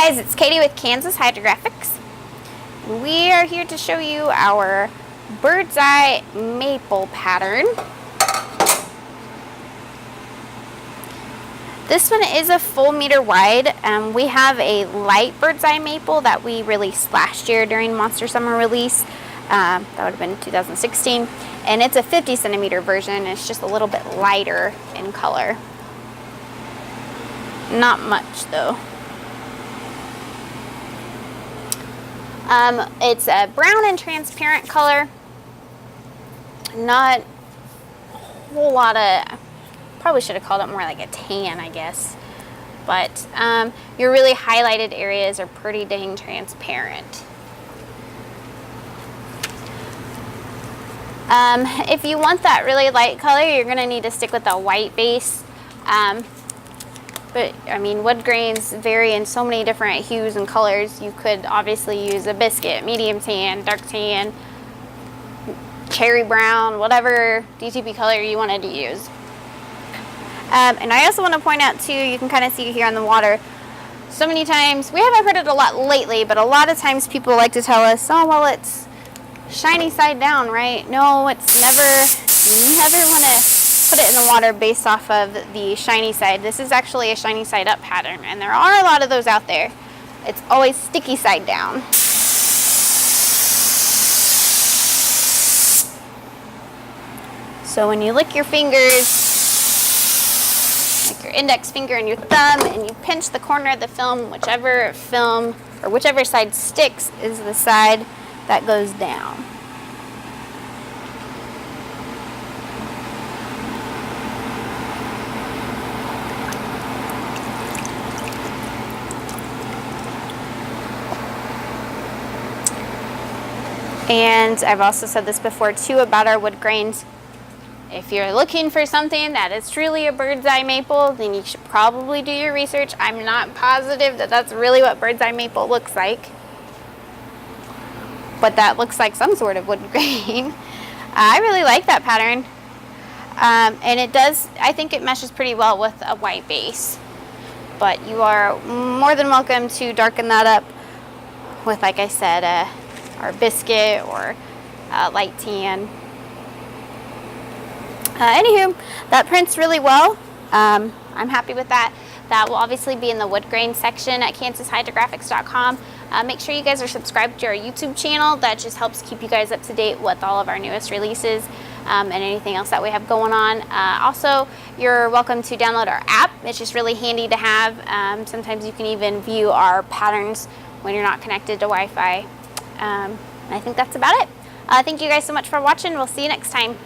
Hey guys, it's Katie with Kansas Hydrographics. We are here to show you our bird's eye maple pattern. This one is a full meter wide. We have a light bird's eye maple that we released last year during Monster Summer release. That would have been 2016. And it's a 50 centimeter version. It's just a little bit lighter in color. Not much though. It's a brown and transparent color. Not a whole lot of, probably should have called it more like a tan, I guess. But your really highlighted areas are pretty dang transparent. If you want that really light color, you're going to need to stick with a white base. But I mean, wood grains vary in so many different hues and colors. You could obviously use a biscuit, medium tan, dark tan, cherry brown, whatever DTP color you wanted to use. And I also want to point out too, you can kind of see here on the water, so many times, we haven't heard it a lot lately, but a lot of times people like to tell us, oh, well, it's shiny side down, right? No, it's never want to put it in the water based off of the shiny side. This is actually a shiny side up pattern, and there are a lot of those out there. It's always sticky side down. So when you lick your fingers, like your index finger and your thumb, and you pinch the corner of the film, whichever side sticks is the side that goes down. And I've also said this before too about our wood grains. If you're looking for something that is truly a bird's eye maple, then you should probably do your research. I'm not positive that that's really what bird's eye maple looks like, but that looks like some sort of wood grain. I really like that pattern. And it does, I think it meshes pretty well with a white base. But you are more than welcome to darken that up with, like I said, or biscuit or light tan. Anywho, that prints really well. I'm happy with that. That will obviously be in the wood grain section at KansasHydrographics.com. Make sure you guys are subscribed to our YouTube channel. That just helps keep you guys up to date with all of our newest releases and anything else that we have going on. Also, you're welcome to download our app. It's just really handy to have. Sometimes you can even view our patterns when you're not connected to Wi-Fi. I think that's about it. Thank you guys so much for watching. We'll see you next time.